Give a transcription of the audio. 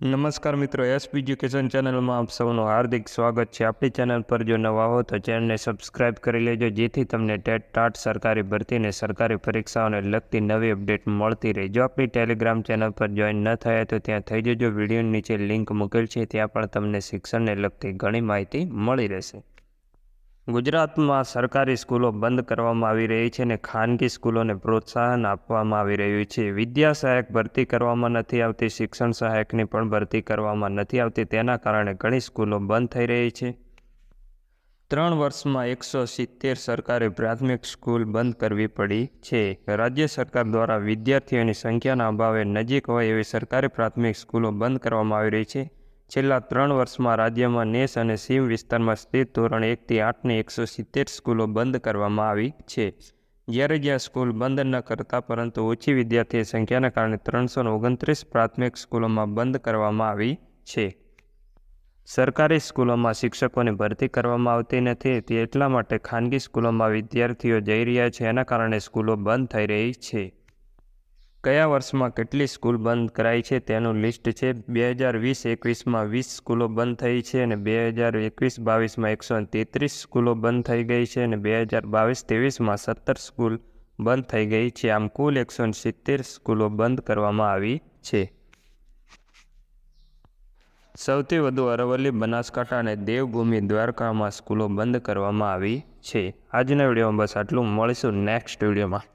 નમસ્કાર મિત્રો, SP education ચેનલમાં આપ સૌનું હાર્દિક સ્વાગત છે। આપણી ચેનલ પર જો નવા હો તો ચેનલને સબસ્ક્રાઇબ કરી લેજો, જેથી તમને ટેટ ટાટ સરકારી ભરતીને સરકારી પરીક્ષાઓને લગતી નવી અપડેટ મળતી રહે। જો આપણી ટેલિગ્રામ ચેનલ પર જોઈન ન થયા તો ત્યાં થઈ જજો। વિડીયોની નીચે લિંક મૂકેલ છે, ત્યાં પણ તમને શિક્ષણને લગતી ઘણી માહિતી મળી રહેશે। ગુજરાતમાં સરકારી સ્કૂલો બંધ કરવામાં આવી રહી છે અને ખાનગી સ્કૂલોને પ્રોત્સાહન આપવામાં આવી રહ્યું છે। વિદ્યા સહાયક ભરતી કરવામાં નથી આવતી, શિક્ષણ સહાયકની પણ ભરતી કરવામાં નથી આવતી, તેના કારણે ઘણી સ્કૂલો બંધ થઈ રહી છે। 3 વર્ષમાં 170 સરકારી પ્રાથમિક સ્કૂલ બંધ કરવી પડી છે। રાજ્ય સરકાર દ્વારા વિદ્યાર્થીઓની સંખ્યાના અભાવે નજીક હોય એવી સરકારી પ્રાથમિક સ્કૂલો બંધ કરવામાં આવી રહી છે। છેલ્લા 3 વર્ષમાં રાજ્યમાં નેસ અને સીમ વિસ્તારમાં સ્થિત ધોરણ 1 થી 8ની 170 સ્કૂલો બંધ કરવામાં આવી છે। જ્યારે જ્યાં સ્કૂલ બંધ ન કરતા પરંતુ ઓછી વિદ્યાર્થી સંખ્યાના કારણે 329 પ્રાથમિક સ્કૂલોમાં બંધ કરવામાં આવી છે। સરકારી સ્કૂલોમાં શિક્ષકોની ભરતી કરવામાં આવતી નથી, તે એટલા માટે ખાનગી સ્કૂલોમાં વિદ્યાર્થીઓ જઈ રહ્યા છે, એના કારણે સ્કૂલો બંધ થઈ રહી છે। કયા વર્ષમાં કેટલી સ્કૂલ બંધ કરાઈ છે તેનું લિસ્ટ છે। 2020-21માં 20 સ્કૂલો બંધ થઈ છે અને 2021-22માં 133 સ્કૂલો બંધ થઈ ગઈ છે અને 2022-23માં 17 સ્કૂલ બંધ થઈ ગઈ છે। આમ કુલ 170 સ્કૂલો બંધ કરવામાં આવી છે। સૌથી વધુ અરવલ્લી, બનાસકાંઠા અને દેવભૂમિ દ્વારકામાં સ્કૂલો બંધ કરવામાં આવી છે। આજના વિડીયોમાં બસ આટલું, મળીશું નેક્સ્ટ વિડીયોમાં।